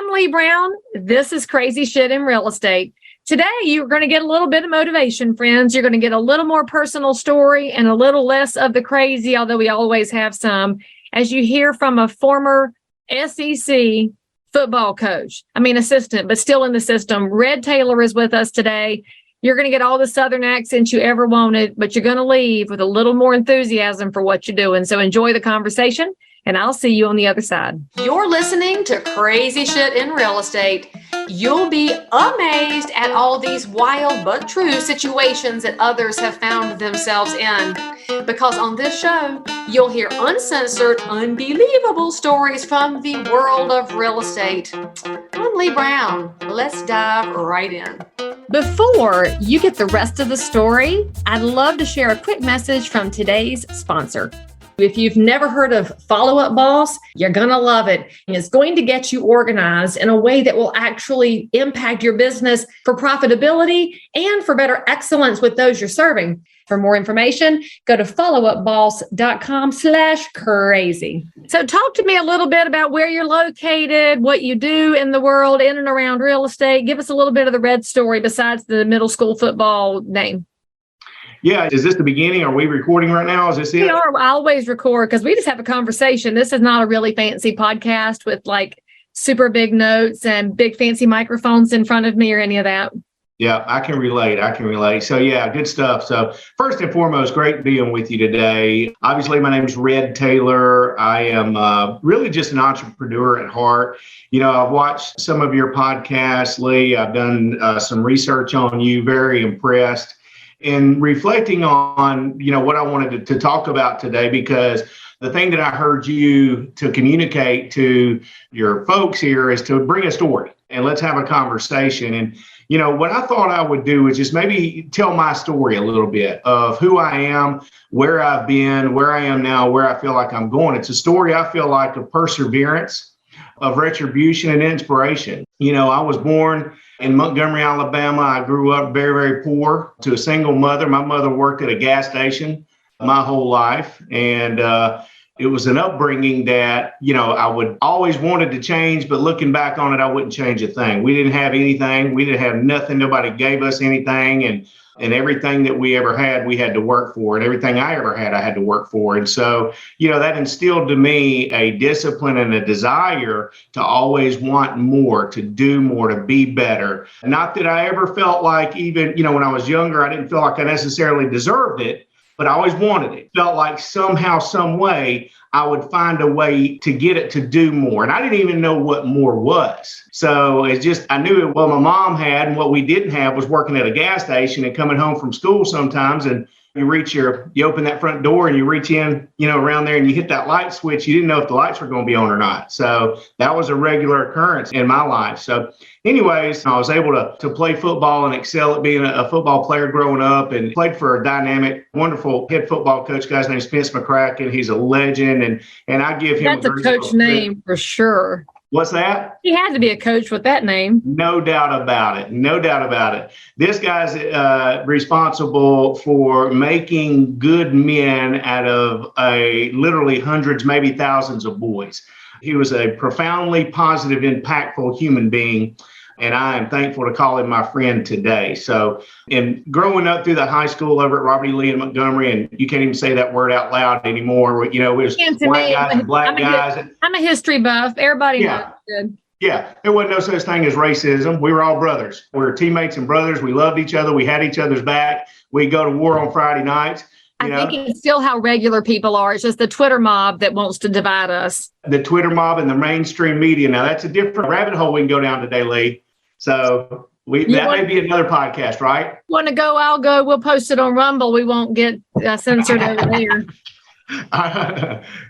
I'm Leigh Brown. This is Crazy Shit in Real Estate. Today, you're going to get a little bit of motivation, friends. You're going to get a little more personal story and a little less of the crazy, although we always have some, as you hear from a former SEC football coach. Assistant, but still in the system. Red Taylor is with us today. You're going to get all the Southern accents you ever wanted, but you're going to leave with a little more enthusiasm for what you're doing. So enjoy the conversation, and I'll see you on the other side. You're listening to Crazy Shit in Real Estate. You'll be amazed at all these wild but true situations that others have found themselves in. Because on this show, you'll hear uncensored, unbelievable stories from the world of real estate. I'm Leigh Brown. Let's dive right in. Before you get the rest of the story, I'd love to share a quick message from today's sponsor. If you've never heard of Follow Up Boss, you're going to love it. And it's going to get you organized in a way that will actually impact your business for profitability and for better excellence with those you're serving. For more information, go to followupboss.com/crazy. So talk to me a little bit about where you're located, what you do in the world in and around real estate. Give us a little bit of the red story besides the middle school football name. Yeah. Is this the beginning? Are we recording right now? Is this it? We are. I always record because we just have a conversation. This is not a really fancy podcast with like super big notes and big fancy microphones in front of me or any of that. Yeah, I can relate. So yeah, good stuff. So first and foremost, great being with you today. Obviously, my name is Red Taylor. I am really just an entrepreneur at heart. You know, I've watched some of your podcasts, Leigh. I've done some research on you, very impressed. And reflecting on, what I wanted to talk about today, because the thing that I heard you to communicate to your folks here is to bring a story and let's have a conversation. And, what I thought I would do is just maybe tell my story a little bit of who I am, where I've been, where I am now, where I feel like I'm going. It's a story I feel like of perseverance, of retribution and inspiration. I was born in Montgomery, Alabama. I grew up very, very poor to a single mother. My mother worked at a gas station my whole life. And it was an upbringing that, I would always wanted to change, but looking back on it, I wouldn't change a thing. We didn't have anything. We didn't have nothing. Nobody gave us anything. And everything that we ever had, we had to work for. And everything I ever had, I had to work for. And so, that instilled to me a discipline and a desire to always want more, to do more, to be better. Not that I ever felt like even, when I was younger, I didn't feel like I necessarily deserved it, but I always wanted it. Felt like somehow, some way, I would find a way to get it to do more. And I didn't even know what more was. So it's just, I knew what my mom had, and what we didn't have was working at a gas station and coming home from school sometimes. And you open that front door and you reach in, around there and you hit that light switch. You didn't know if the lights were going to be on or not. So that was a regular occurrence in my life. So anyways, I was able to play football and excel at being a football player growing up, and played for a dynamic, wonderful head football coach. Guy's name is Spence McCracken. He's a legend. And I give him That's a coach name for sure. What's that? He had to be a coach with that name. No doubt about it. This guy's responsible for making good men out of literally hundreds, maybe thousands of boys. He was a profoundly positive, impactful human being. And I am thankful to call him my friend today. So, in growing up through the high school over at Robert E. Lee in Montgomery, and you can't even say that word out loud anymore. It was white guys and black guys. I'm a history buff. Everybody knows. Good. Yeah, there wasn't no such thing as racism. We were all brothers. We were teammates and brothers. We loved each other. We had each other's back. We'd go to war on Friday nights. I think it's still how regular people are. It's just the Twitter mob that wants to divide us. The Twitter mob and the mainstream media. Now, that's a different rabbit hole we can go down today, Leigh. So may be another podcast, right? Want to go? I'll go. We'll post it on Rumble. We won't get censored over there.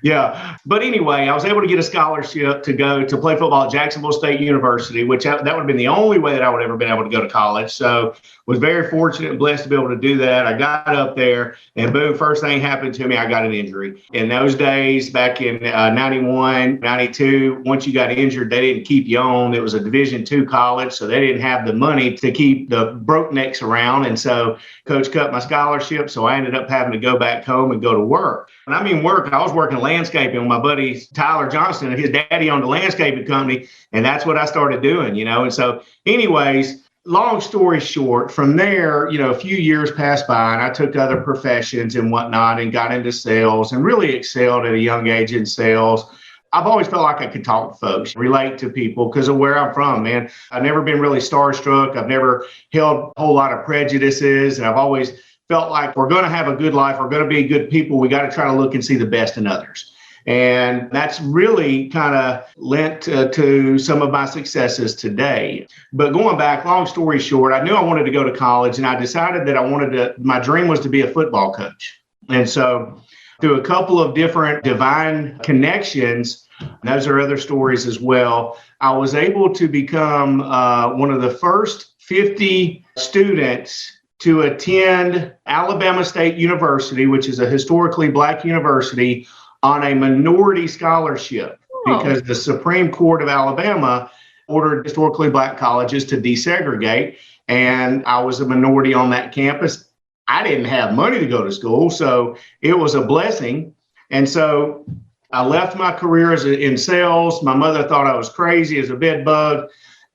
Yeah. But anyway, I was able to get a scholarship to go to play football at Jacksonville State University, which that would have been the only way that I would ever been able to go to college. So was very fortunate and blessed to be able to do that. I got up there and boom, first thing happened to me, I got an injury. In those days, back in 91, 92, once you got injured, they didn't keep you on. It was a Division II college, so they didn't have the money to keep the broke necks around. And so coach cut my scholarship. So I ended up having to go back home and go to work. And I mean work, I was working landscaping with my buddy Tyler Johnson, and his daddy owned a landscaping company. And that's what I started doing, And so anyways, long story short, from there, a few years passed by and I took other professions and whatnot and got into sales and really excelled at a young age in sales. I've always felt like I could talk to folks, relate to people because of where I'm from, man. I've never been really starstruck. I've never held a whole lot of prejudices. And I've always felt like we're going to have a good life. We're going to be good people. We got to try to look and see the best in others. And that's really kind of lent to some of my successes today. But going back, long story short, I knew I wanted to go to college and I decided that my dream was to be a football coach. And so through a couple of different divine connections, those are other stories as well, I was able to become one of the first 50 students to attend Alabama State University, which is a historically Black university, on a minority scholarship because the Supreme Court of Alabama ordered historically Black colleges to desegregate. And I was a minority on that campus. I didn't have money to go to school, so it was a blessing. And so I left my career in sales. My mother thought I was crazy as a bed bug.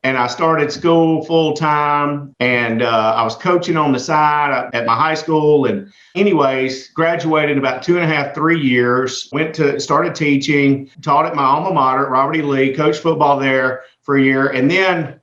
And I started school full time and I was coaching on the side at my high school. And anyways, graduated in about 2.5, 3 years, started teaching, taught at my alma mater, Robert E. Leigh, coached football there for a year. And then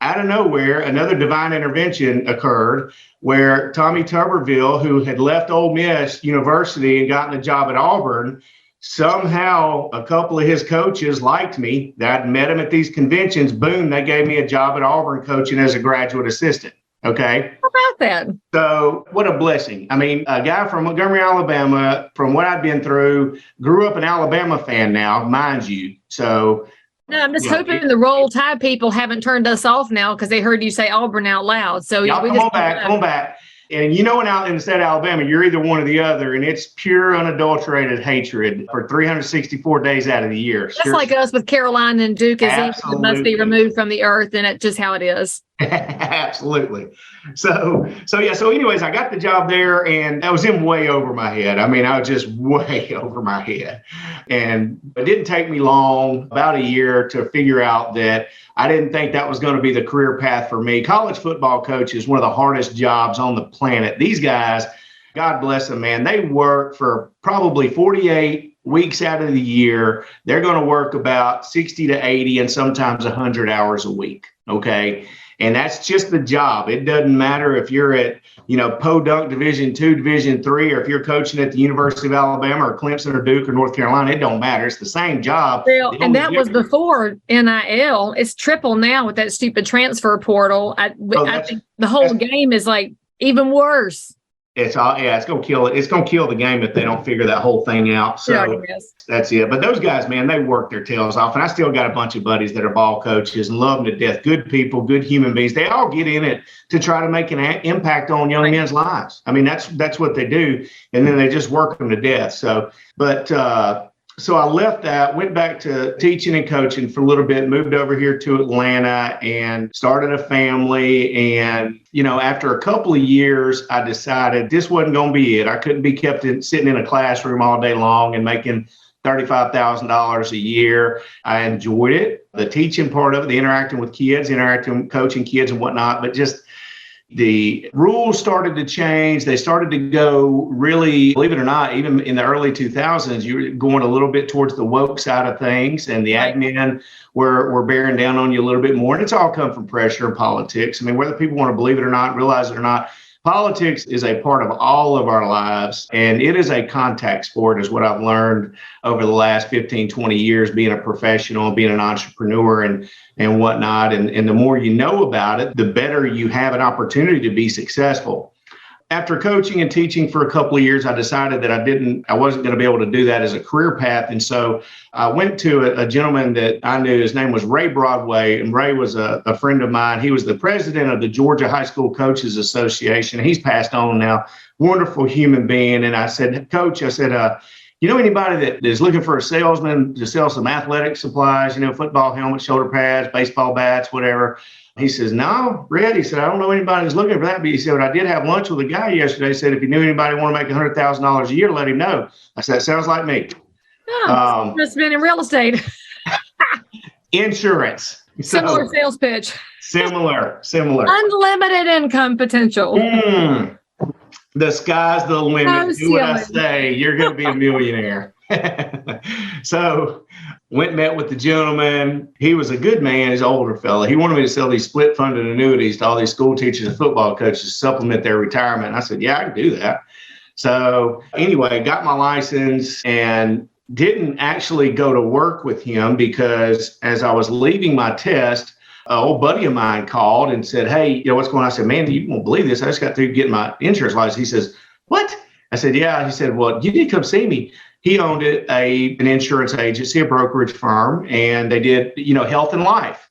out of nowhere, another divine intervention occurred where Tommy Tuberville, who had left Ole Miss University and gotten a job at Auburn, somehow a couple of his coaches liked me. I'd met him at these conventions. Boom, they gave me a job at Auburn coaching as a graduate assistant. Okay. How about that? So what a blessing. I mean, a guy from Montgomery, Alabama, from what I've been through, grew up an Alabama fan now, mind you. So no, I'm just hoping the Roll Tide people haven't turned us off now because they heard you say Auburn out loud. So y'all come on back. And in the state of Alabama, you're either one or the other, and it's pure, unadulterated hatred for 364 days out of the year. Just like us with Carolina and Duke, it must be removed from the earth, and it's just how it is. Absolutely. So anyways, I got the job there, and I was in way over my head. I mean, I was just way over my head. And it didn't take me long, about a year, to figure out that I didn't think that was going to be the career path for me. College football coach is one of the hardest jobs on the planet. These guys, God bless them, man, they work for probably 48 weeks out of the year. They're going to work about 60 to 80 and sometimes 100 hours a week. Okay. And that's just the job. It doesn't matter if you're at, Podunk Division II, Division III, or if you're coaching at the University of Alabama or Clemson or Duke or North Carolina. It don't matter. It's the same job. Well, and that was before NIL. It's triple now with that stupid transfer portal. I think the whole game is like even worse. It's going to kill it. It's going to kill the game if they don't figure that whole thing out. So that's it. But those guys, man, they work their tails off. And I still got a bunch of buddies that are ball coaches and love them to death. Good people, good human beings. They all get in it to try to make an impact on young men's lives. I mean, that's what they do. And then they just work them to death. So I left that, went back to teaching and coaching for a little bit, moved over here to Atlanta and started a family. And, after a couple of years, I decided this wasn't going to be it. I couldn't be sitting in a classroom all day long and making $35,000 a year. I enjoyed it, the teaching part of it, the interacting with kids, coaching kids and whatnot, but just the rules started to change. They started to go really, believe it or not, even in the early 2000s, you were going a little bit towards the woke side of things, and the admin were bearing down on you a little bit more. And it's all come from pressure and politics. I mean, whether people want to believe it or not, realize it or not, politics is a part of all of our lives, and it is a contact sport, is what I've learned over the last 15, 20 years, being a professional, being an entrepreneur and whatnot. And the more you know about it, the better you have an opportunity to be successful. After coaching and teaching for a couple of years, I decided that I wasn't going to be able to do that as a career path. And so I went to a gentleman that I knew. His name was Ray Broadway, and Ray was a friend of mine. He was the president of the Georgia High School Coaches Association. He's passed on now. Wonderful human being. And I said, Coach, you know anybody that is looking for a salesman to sell some athletic supplies, football helmets, shoulder pads, baseball bats, whatever? He says, no, Red. He said, I don't know anybody who's looking for that. But he said, I did have lunch with a guy yesterday. He said, if you knew anybody want to make $100,000 a year, let him know. I said, that sounds like me. Oh, must have been in real estate. Insurance. Similar sales pitch. Similar. Unlimited income potential. The sky's the limit. Do what I say. You're going to be a millionaire. So went and met with the gentleman. He was a good man. He's an older fella. He wanted me to sell these split funded annuities to all these school teachers and football coaches to supplement their retirement. And I said, yeah, I can do that. So anyway, got my license and didn't actually go to work with him because as I was leaving my test, an old buddy of mine called and said, hey, what's going on? I said, man, you won't believe this. I just got through getting my insurance license. He says, what? I said, yeah. He said, well, you did come see me. He owned an insurance agency, a brokerage firm, and they did, health and life.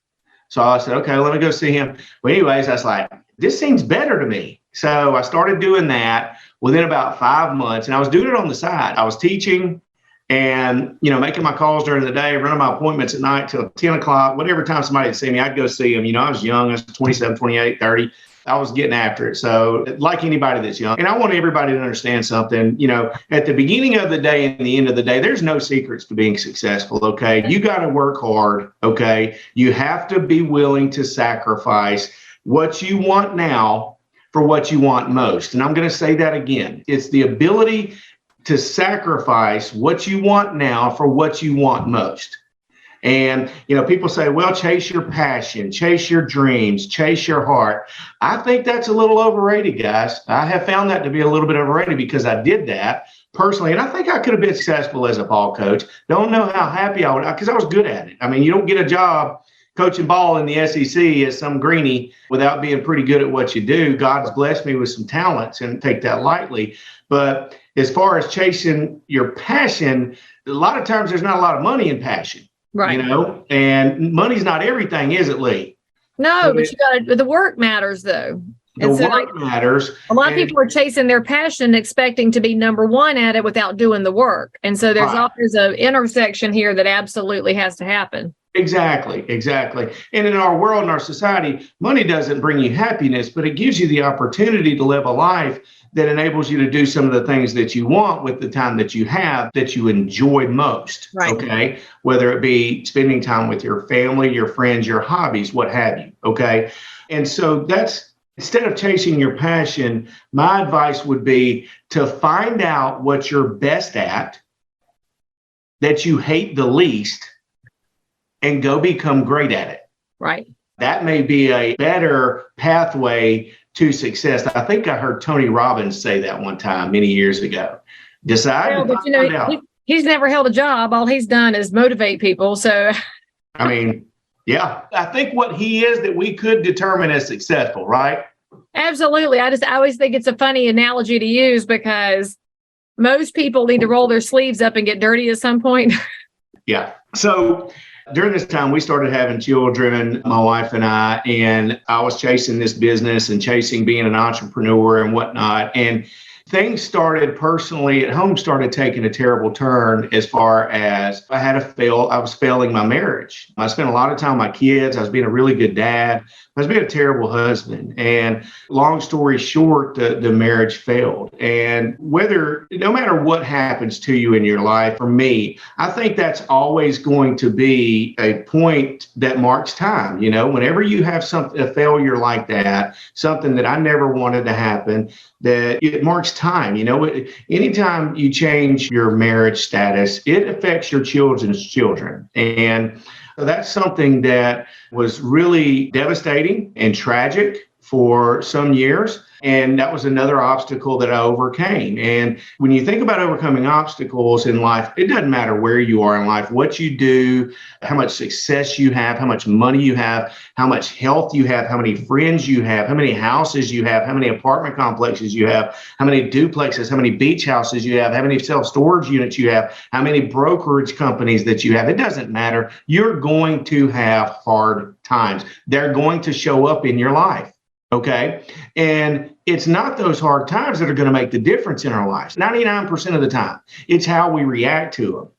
So I said, okay, let me go see him. Well, anyways, I was like, this seems better to me. So I started doing that within about 5 months, and I was doing it on the side. I was teaching and, making my calls during the day, running my appointments at night till 10 o'clock, whatever time somebody would see me, I'd go see them. I was young. I was 27, 28, 30. I was getting after it. So like anybody that's young, and I want everybody to understand something, at the beginning of the day and the end of the day, there's no secrets to being successful. Okay. You got to work hard. Okay. You have to be willing to sacrifice what you want now for what you want most. And I'm going to say that again. It's the ability to sacrifice what you want now for what you want most. And, people say, well, chase your passion, chase your dreams, chase your heart. I think that's a little overrated, guys. I have found that to be a little bit overrated because I did that personally. And I think I could have been successful as a ball coach. Don't know how happy I would, because I was good at it. I mean, you don't get a job coaching ball in the SEC as some greenie without being pretty good at what you do. God's blessed me with some talents and take that lightly. But as far as chasing your passion, a lot of times there's not a lot of money in passion. Right. And money's not everything, is it, Leigh? No, so but the work matters though. The work matters. A lot of people are chasing their passion, expecting to be number one at it without doing the work. And so there's always an intersection here that absolutely has to happen. Exactly. And in our world, in our society, money doesn't bring you happiness, but it gives you the opportunity to live a life that enables you to do some of the things that you want with the time that you have that you enjoy most. Right. Okay. Whether it be spending time with your family, your friends, your hobbies, what have you. Okay. And so that's, instead of chasing your passion, my advice would be to find out what you're best at, that you hate the least, and go become great at it. Right. That may be a better pathway to success. I think I heard Tony Robbins say that one time many years ago. Decide. Well, but he's never held a job. All he's done is motivate people. So, I mean, yeah, I think what he is that we could determine as successful, right? Absolutely. I always think it's a funny analogy to use because most people need to roll their sleeves up and get dirty at some point. Yeah. So during this time, we started having children, my wife and I was chasing this business and chasing being an entrepreneur and whatnot. And things started personally at home started taking a terrible turn as far as I was failing my marriage. I spent a lot of time with my kids. I was being a really good dad. I was being a terrible husband. And long story short, the marriage failed. And no matter what happens to you in your life, for me, I think that's always going to be a point that marks time. Whenever you have a failure like that, something that I never wanted to happen, that it marks time. Anytime you change your marriage status, it affects your children's children. And so that's something that was really devastating and tragic for some years. And that was another obstacle that I overcame. And when you think about overcoming obstacles in life, it doesn't matter where you are in life, what you do, how much success you have, how much money you have, how much health you have, how many friends you have, how many houses you have, how many apartment complexes you have, how many duplexes, how many beach houses you have, how many self-storage units you have, how many brokerage companies that you have. It doesn't matter. You're going to have hard times. They're going to show up in your life. Okay. And it's not those hard times that are going to make the difference in our lives. 99% of the time, it's how we react to them.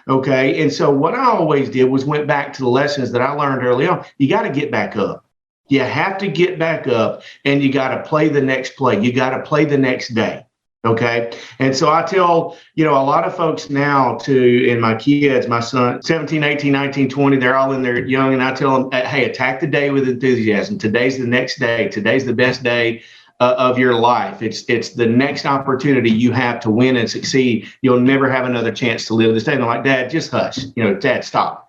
Okay. And so what I always did was went back to the lessons that I learned early on. You got to get back up. You have to get back up and you got to play the next play. You got to play the next day. Okay. And so I tell, a lot of folks now and my kids, my son, 17, 18, 19, 20, they're all in their young. And I tell them, hey, attack the day with enthusiasm. Today's the next day. Today's the best day of your life. It's the next opportunity you have to win and succeed. You'll never have another chance to live this day. And they're like, Dad, just hush. Dad, stop.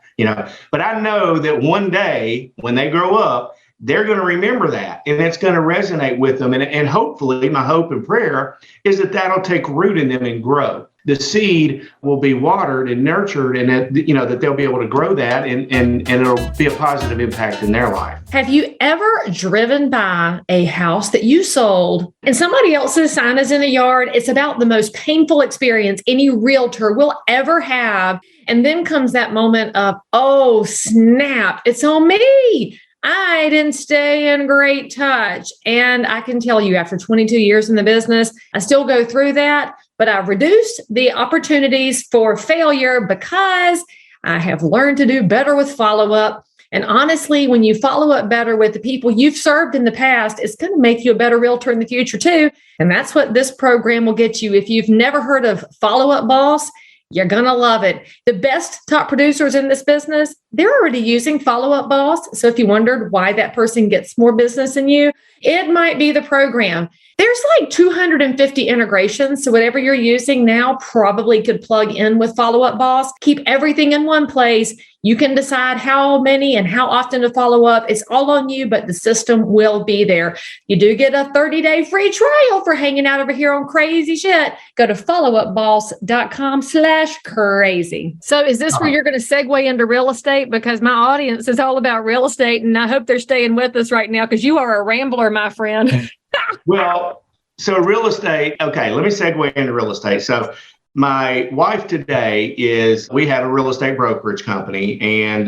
But I know that one day when they grow up, they're going to remember that, and it's going to resonate with them. And hopefully, my hope and prayer is that that'll take root in them and grow. The seed will be watered and nurtured, and that they'll be able to grow that, and it'll be a positive impact in their life. Have you ever driven by a house that you sold and somebody else's sign is in the yard? It's about the most painful experience any realtor will ever have. And then comes that moment of, oh, snap, it's on me. I didn't stay in great touch. And I can tell you, after 22 years in the business, I still go through that, but I've reduced the opportunities for failure because I have learned to do better with follow-up. And honestly, when you follow up better with the people you've served in the past, it's going to make you a better realtor in the future too. And that's what this program will get you. If you've never heard of Follow-Up Boss, you're going to love it. The best top producers in this business, they're already using Follow-Up Boss. So if you wondered why that person gets more business than you, it might be the program. There's like 250 integrations. So whatever you're using now probably could plug in with Follow-Up Boss. Keep everything in one place. You can decide how many and how often to follow up. It's all on you, but the system will be there. You do get a 30-day free trial for hanging out over here on Crazy Shit. Go to followupboss.com/crazy. So is this where you're going to segue into real estate? Because my audience is all about real estate, and I hope they're staying with us right now because you are a rambler, my friend. Well, so real estate. Okay, let me segue into real estate. So my wife today we had a real estate brokerage company, and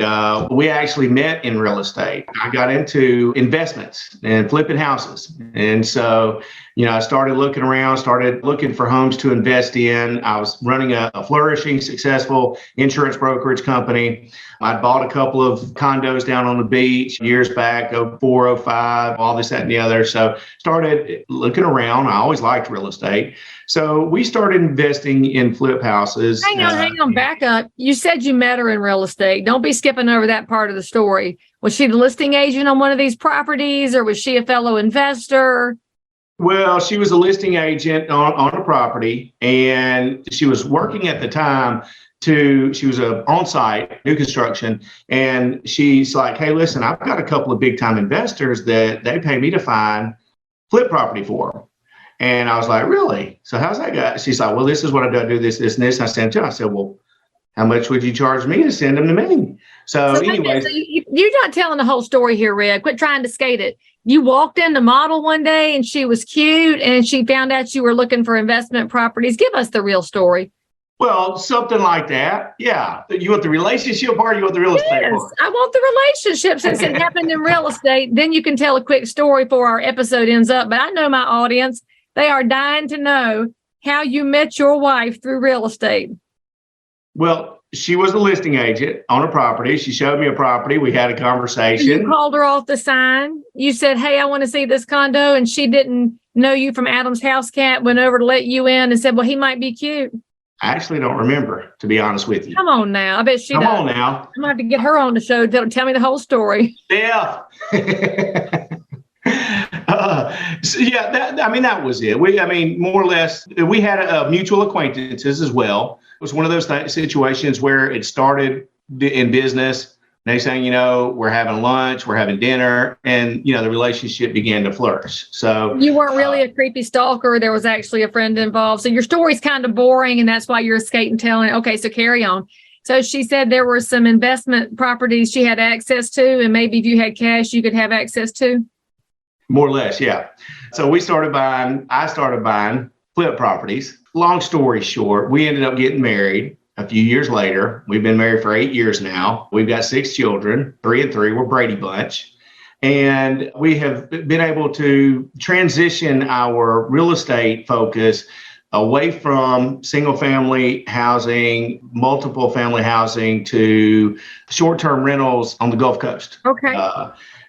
we actually met in real estate. I got into investments and flipping houses. And so, I started looking around, started looking for homes to invest in. I was running a flourishing, successful insurance brokerage company. I'd bought a couple of condos down on the beach years back, 04, 05, all this, that, and the other. So started looking around. I always liked real estate. So we started investing in flip houses. Hang on, back up. You said you met her in real estate. Don't be skipping over that part of the story. Was she the listing agent on one of these properties, or was she a fellow investor? Well, she was a listing agent on a property, and she was working at the time she was on-site, new construction, and she's like, hey, listen, I've got a couple of big-time investors that they pay me to find flip property for them. And I was like, really? So how's that go? She's like, well, this is what I do, this, and this. And I sent her. I said, well, how much would you charge me to send them to me? So anyway. You're not telling the whole story here, Red. Quit trying to skate it. You walked in the model one day and she was cute and she found out you were looking for investment properties. Give us the real story. Well, something like that. Yeah. You want the relationship part or you want the real estate part? I want the relationship since it happened in real estate. Then you can tell a quick story before our episode ends up. But I know my audience. They are dying to know how you met your wife through real estate. Well, she was a listing agent on a property. She showed me a property. We had a conversation. You called her off the sign. You said, hey, I want to see this condo. And she didn't know you from Adam's House Cat, went over to let you in and said, well, he might be cute. I actually don't remember, to be honest with you. Come on now. I bet she does. Come on now. I'm going to have to get her on the show to tell me the whole story. Yeah. That was it. More or less, we had mutual acquaintances as well. It was one of those situations where it started in business. Next thing you know, we're having lunch, we're having dinner, and, the relationship began to flourish. So you weren't really a creepy stalker. There was actually a friend involved. So your story's kind of boring, and that's why you're skating telling it. Okay, so carry on. So she said there were some investment properties she had access to, and maybe if you had cash, you could have access to. More or less, yeah. So I started buying flip properties. Long story short, we ended up getting married a few years later. We've been married for 8 years now. We've got 6 children, 3 and 3. We're Brady Bunch. And we have been able to transition our real estate focus away from single family housing, multiple family housing to short-term rentals on the Gulf Coast. Okay.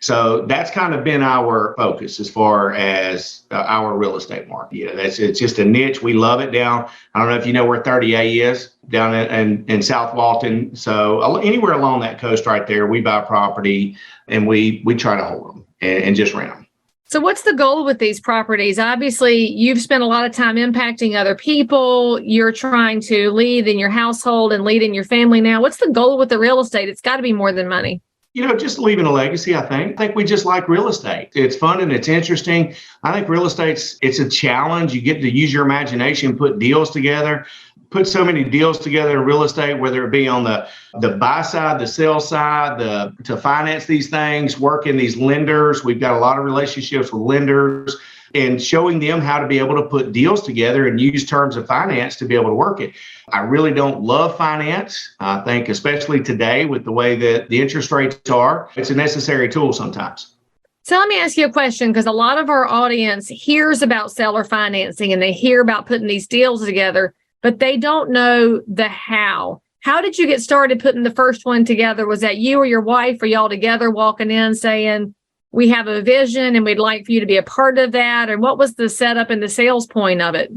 So that's kind of been our focus as far as our real estate market. It's just a niche. We love it down. I don't know if you know where 30A is down in South Walton. So anywhere along that coast right there, we buy property and we try to hold them and just rent them. So what's the goal with these properties? Obviously, you've spent a lot of time impacting other people. You're trying to lead in your household and lead in your family now. What's the goal with the real estate? It's got to be more than money. Just leaving a legacy, I think we just like real estate. It's fun and it's interesting. I think real estate's a challenge. You get to use your imagination, put deals together, put so many deals together in real estate, whether it be on the buy side, the sell side, to finance these things, work in these lenders. We've got a lot of relationships with lenders and showing them how to be able to put deals together and use terms of finance to be able to work it. I really don't love finance. I think especially today with the way that the interest rates are, it's a necessary tool sometimes. So let me ask you a question, because a lot of our audience hears about seller financing and they hear about putting these deals together, but they don't know the how. How did you get started putting the first one together? Was that you or your wife, or y'all together walking in saying, we have a vision and we'd like for you to be a part of that? Or what was the setup and the sales point of it?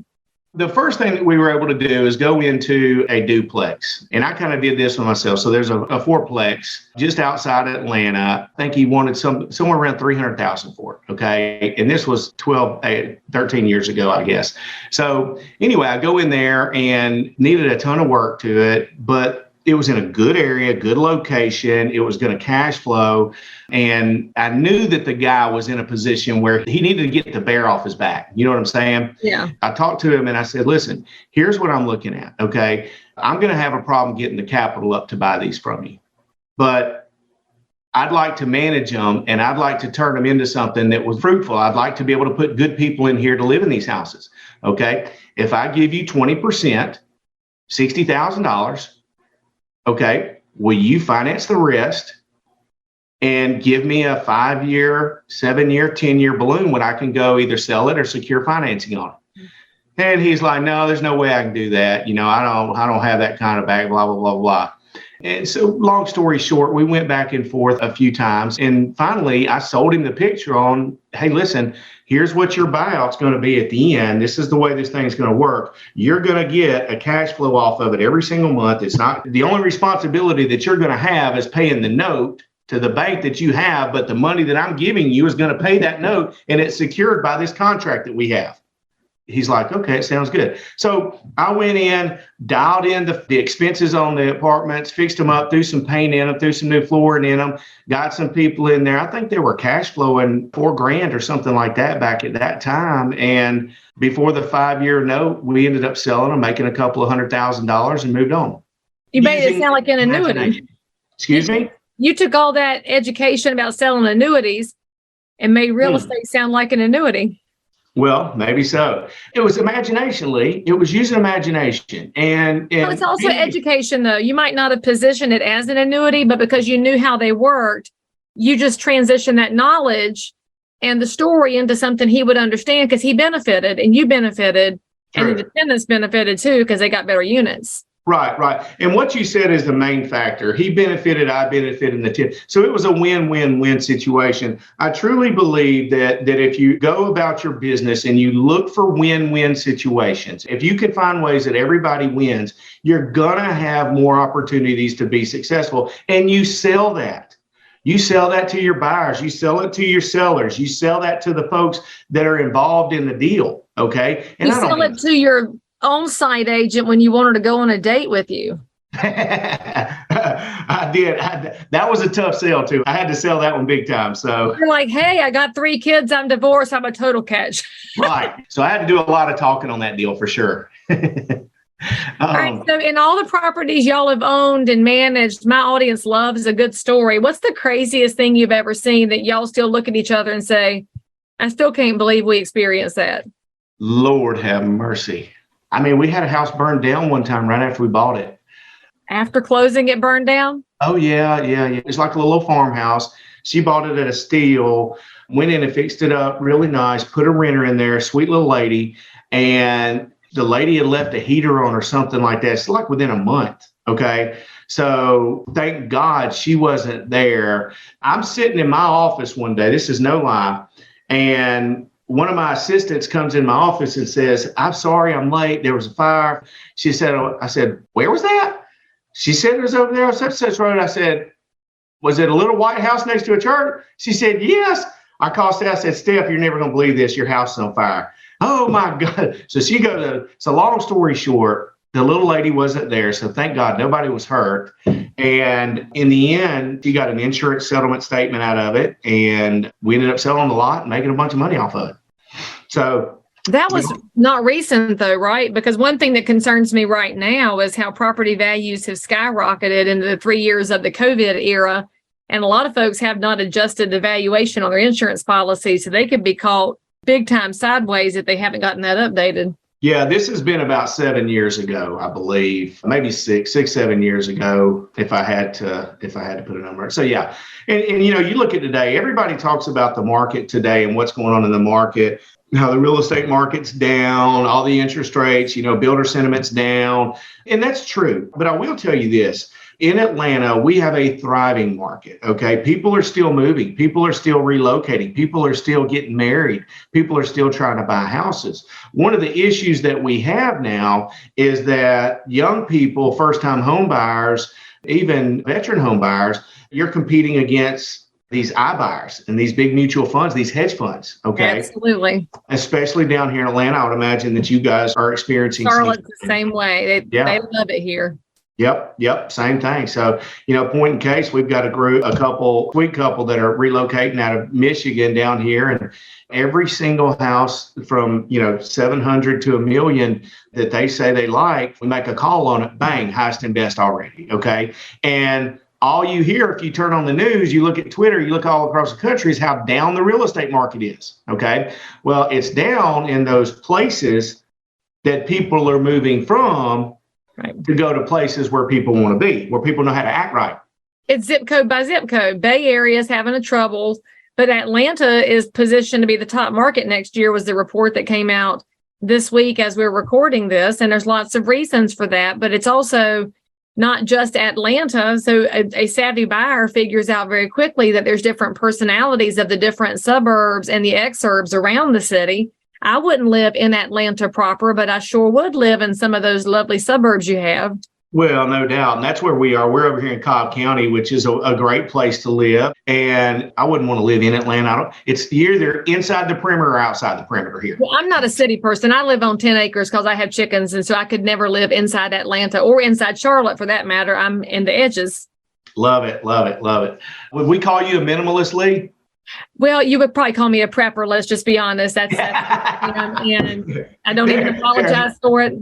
The first thing that we were able to do is go into a duplex. And I kind of did this with myself. So there's a fourplex just outside Atlanta. I think he wanted somewhere around $300,000 for it. Okay. And this was 13 years ago, I guess. So anyway, I go in there and needed a ton of work to it, but it was in a good area, good location. It was going to cash flow. And I knew that the guy was in a position where he needed to get the bear off his back. You know what I'm saying? Yeah. I talked to him and I said, listen, here's what I'm looking at. Okay. I'm going to have a problem getting the capital up to buy these from you, but I'd like to manage them and I'd like to turn them into something that was fruitful. I'd like to be able to put good people in here to live in these houses. Okay. If I give you 20%, $60,000, okay, will you finance the rest and give me a 5-year, 7-year, 10-year balloon when I can go either sell it or secure financing on it? And he's like, no, there's no way I can do that. I don't have that kind of bag, blah, blah, blah, blah. And so long story short, we went back and forth a few times. And finally, I sold him the picture on, hey, listen, here's what your buyout's going to be at the end. This is the way this thing's going to work. You're going to get a cash flow off of it every single month. It's not the only responsibility that you're going to have is paying the note to the bank that you have, but the money that I'm giving you is going to pay that note, and it's secured by this contract that we have. He's like, okay, it sounds good. So I went in, dialed in the expenses on the apartments, fixed them up, threw some paint in them, threw some new flooring in them, got some people in there. I think they were cash flowing $4,000 or something like that back at that time. And before the 5-year note, we ended up selling them, making a couple of $100,000 and moved on. You made it sound like an annuity. Excuse me? You took all that education about selling annuities and made real estate sound like an annuity. Well, maybe so. It was imagination, Leigh. It was using imagination. And well, it's also education, though. You might not have positioned it as an annuity, but because you knew how they worked, you just transitioned that knowledge and the story into something he would understand, because he benefited and you benefited. True. And the tenants benefited too, because they got better units. Right. And what you said is the main factor. He benefited, I benefited, and the tenant. So it was a win-win-win situation. I truly believe that if you go about your business and you look for win-win situations, if you can find ways that everybody wins, you're going to have more opportunities to be successful. And you sell that. You sell that to your buyers. You sell it to your sellers. You sell that to the folks that are involved in the deal. Okay. And you sell it to your on-site agent when you want her to go on a date with you. I did. That was a tough sell too. I had to sell that one big time. So you're like, hey, I got 3 kids. I'm divorced. I'm a total catch. Right. So I had to do a lot of talking on that deal for sure. All right. So in all the properties y'all have owned and managed, my audience loves a good story. What's the craziest thing you've ever seen that y'all still look at each other and say, I still can't believe we experienced that? Lord have mercy. I mean, we had a house burned down one time right after we bought it. After closing, it burned down? Oh, yeah. It's like a little farmhouse. She bought it at a steal, went in and fixed it up really nice, put a renter in there, sweet little lady. And the lady had left a heater on or something like that. It's like within a month. Okay. So thank God she wasn't there. I'm sitting in my office one day. This is no lie. And one of my assistants comes in my office and says, I'm sorry, I'm late. There was a fire. I said, where was that? She said it was over there on such road. I said, was it a little white house next to a church? She said, yes. I called Steph, I said, Steph, you're never going to believe this. Your house is on fire. Oh my God. So she goes, so long story short, the little lady wasn't there. So thank God nobody was hurt. And in the end, she got an insurance settlement statement out of it. And we ended up selling the lot and making a bunch of money off of it. So that was not recent though, right? Because one thing that concerns me right now is how property values have skyrocketed in the 3 years of the COVID era. And a lot of folks have not adjusted the valuation on their insurance policy. So they could be caught big time sideways if they haven't gotten that updated. Yeah, this has been about 7 years ago, I believe, maybe 7 years ago, if I had to put a number. So yeah, and you look at today, everybody talks about the market today and what's going on in the market, how the real estate market's down, all the interest rates, builder sentiment's down, and that's true. But I will tell you this. In Atlanta, we have a thriving market, okay? People are still moving. People are still relocating. People are still getting married. People are still trying to buy houses. One of the issues that we have now is that young people, first-time home buyers, even veteran home buyers, you're competing against these iBuyers and these big mutual funds, these hedge funds, okay? Absolutely. Especially down here in Atlanta, I would imagine that you guys are experiencing. Charlotte's the same way. They love it here. Yep, same thing. So, point in case, we've got a sweet couple that are relocating out of Michigan down here, and every single house from, 700 to $1 million that they say they like, we make a call on it, bang, highest and best already. Okay. And all you hear, if you turn on the news, you look at Twitter, you look all across the country, is how down the real estate market is. Okay. Well, it's down in those places that people are moving from. Right. To go to places where people want to be, where people know how to act right. It's zip code by zip code. Bay Area is having a trouble, but Atlanta is positioned to be the top market next year, was the report that came out this week as we're recording this. And there's lots of reasons for that, but it's also not just Atlanta. So a savvy buyer figures out very quickly that there's different personalities of the different suburbs and the exurbs around the city. I wouldn't live in Atlanta proper, but I sure would live in some of those lovely suburbs you have. Well, no doubt. And that's where we are. We're over here in Cobb County, which is a great place to live. And I wouldn't want to live in Atlanta. It's either inside the perimeter or outside the perimeter here. Well, I'm not a city person. I live on 10 acres because I have chickens. And so I could never live inside Atlanta or inside Charlotte for that matter. I'm in the edges. Love it. Would we call you a minimalist, Leigh? Well, you would probably call me a prepper. Let's just be honest. That's and I don't even apologize for it.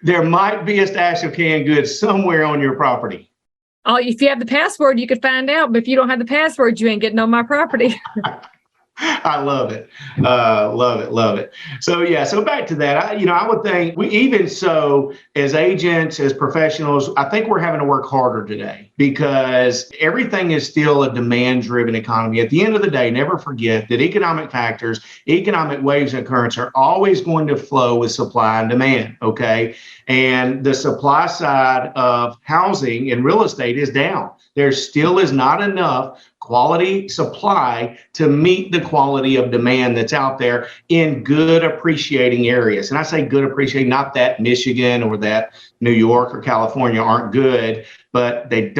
There might be a stash of canned goods somewhere on your property. Oh, if you have the password, you could find out. But if you don't have the password, you ain't getting on my property. I love it. Love it. So back to that, I would think even so, as agents, as professionals, I think we're having to work harder today because everything is still a demand-driven economy. At the end of the day, never forget that economic factors, economic waves and currents are always going to flow with supply and demand, okay? And the supply side of housing and real estate is down. There still is not enough quality supply to meet the quality of demand that's out there in good appreciating areas. And I say good appreciating, not that Michigan or that New York or California aren't good, but they're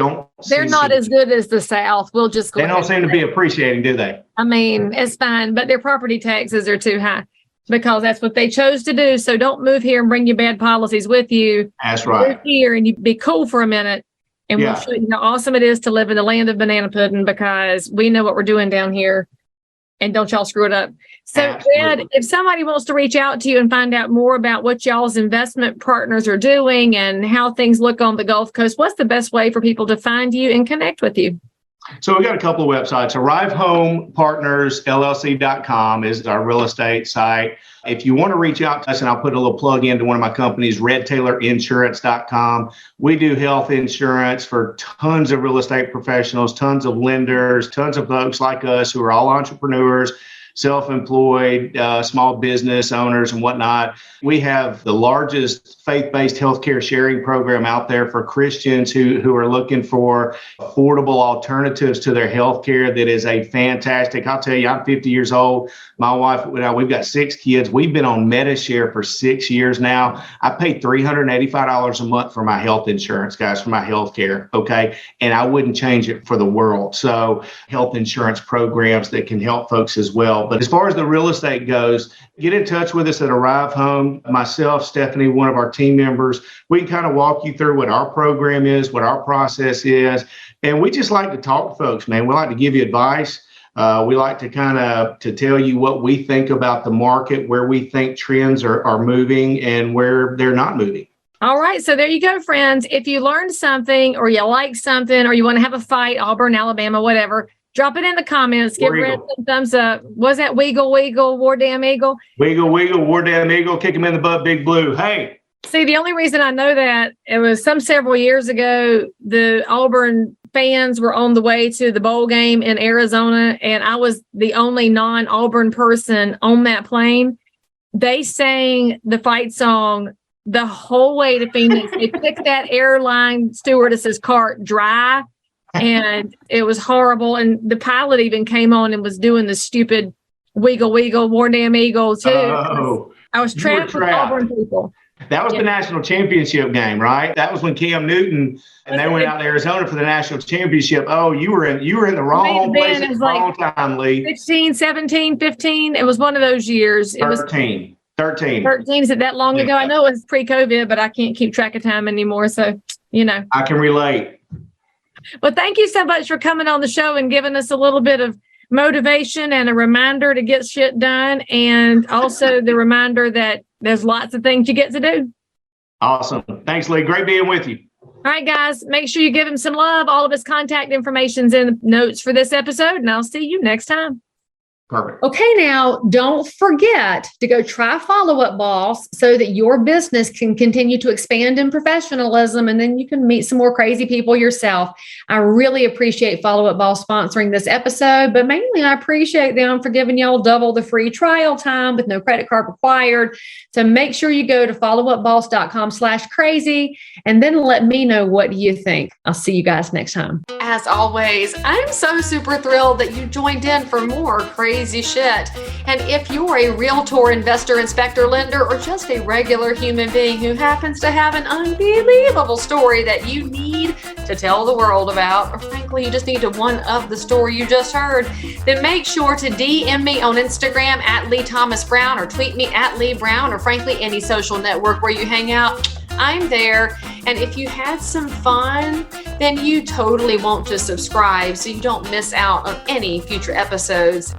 not as good as the South. We'll just go. They don't seem to be appreciating, do they? I mean, it's fine, but their property taxes are too high because that's what they chose to do. So don't move here and bring your bad policies with you. That's right. Move here and you be cool for a minute. And we'll show you how awesome it is to live in the land of banana pudding because we know what we're doing down here. And don't y'all screw it up. So, Ed, if somebody wants to reach out to you and find out more about what y'all's investment partners are doing and how things look on the Gulf Coast, what's the best way for people to find you and connect with you? So we got a couple of websites. ArriveHomePartnersLLC.com is our real estate site. If you want to reach out to us, and I'll put a little plug into one of my companies, RedTaylorInsurance.com. We do health insurance for tons of real estate professionals, tons of lenders, tons of folks like us who are all entrepreneurs, self-employed, small business owners and whatnot. We have the largest faith-based healthcare sharing program out there for Christians who are looking for affordable alternatives to their healthcare. That is a fantastic, I'll tell you, I'm 50 years old. My wife, we've got 6 kids. We've been on MediShare for 6 years now. I pay $385 a month for my health insurance, guys, for my healthcare, okay? And I wouldn't change it for the world. So health insurance programs that can help folks as well. But as far as the real estate goes, get in touch with us at Arrive Home. Myself, Stephanie, one of our team members, we can kind of walk you through what our program is, what our process is. And we just like to talk to folks, man. We like to give you advice. We like to to tell you what we think about the market, where we think trends are moving and where they're not moving. All right. So there you go, friends. If you learned something or you like something or you want to have a fight, Auburn, Alabama, whatever, drop it in the comments. Give Red some thumbs up. Was that Weagle, War Damn Eagle? Weagle, War Damn Eagle, kick him in the butt, Big Blue. Hey. See, the only reason I know that, it was several years ago, the Auburn fans were on the way to the bowl game in Arizona, and I was the only non-Auburn person on that plane. They sang the fight song the whole way to Phoenix. They picked that airline stewardess's cart dry, and it was horrible. And the pilot even came on and was doing the stupid Weagle, War Damn Eagle too. Oh, I was trapped with Auburn people. That was the national championship game, right? That was when Cam Newton and they went out to Arizona for the national championship. Oh, you were in the wrong place at the wrong time, Leigh. 16, 17, 15. It was one of those years. 13. 13. Is it that long ago? I know it was pre-COVID, but I can't keep track of time anymore. So, I can relate. Well, thank you so much for coming on the show and giving us a little bit of motivation and a reminder to get shit done. And also the reminder that there's lots of things you get to do. Awesome. Thanks, Leigh. Great being with you. All right, guys, make sure you give him some love. All of his contact information's in the notes for this episode, and I'll see you next time. Perfect. Okay, now don't forget to go try Follow Up Boss so that your business can continue to expand in professionalism, and then you can meet some more crazy people yourself. I really appreciate Follow Up Boss sponsoring this episode, but mainly I appreciate them for giving y'all double the free trial time with no credit card required. So make sure you go to followupboss.com/crazy and then let me know what you think. I'll see you guys next time. As always, I'm so super thrilled that you joined in for more crazy shit. And if you're a realtor, investor, inspector, lender, or just a regular human being who happens to have an unbelievable story that you need to tell the world about, or frankly, you just need to one-up the story you just heard, then make sure to DM me on Instagram at Leigh Thomas Brown, or tweet me at Leigh Brown, or frankly, any social network where you hang out. I'm there. And if you had some fun, then you totally want to subscribe so you don't miss out on any future episodes.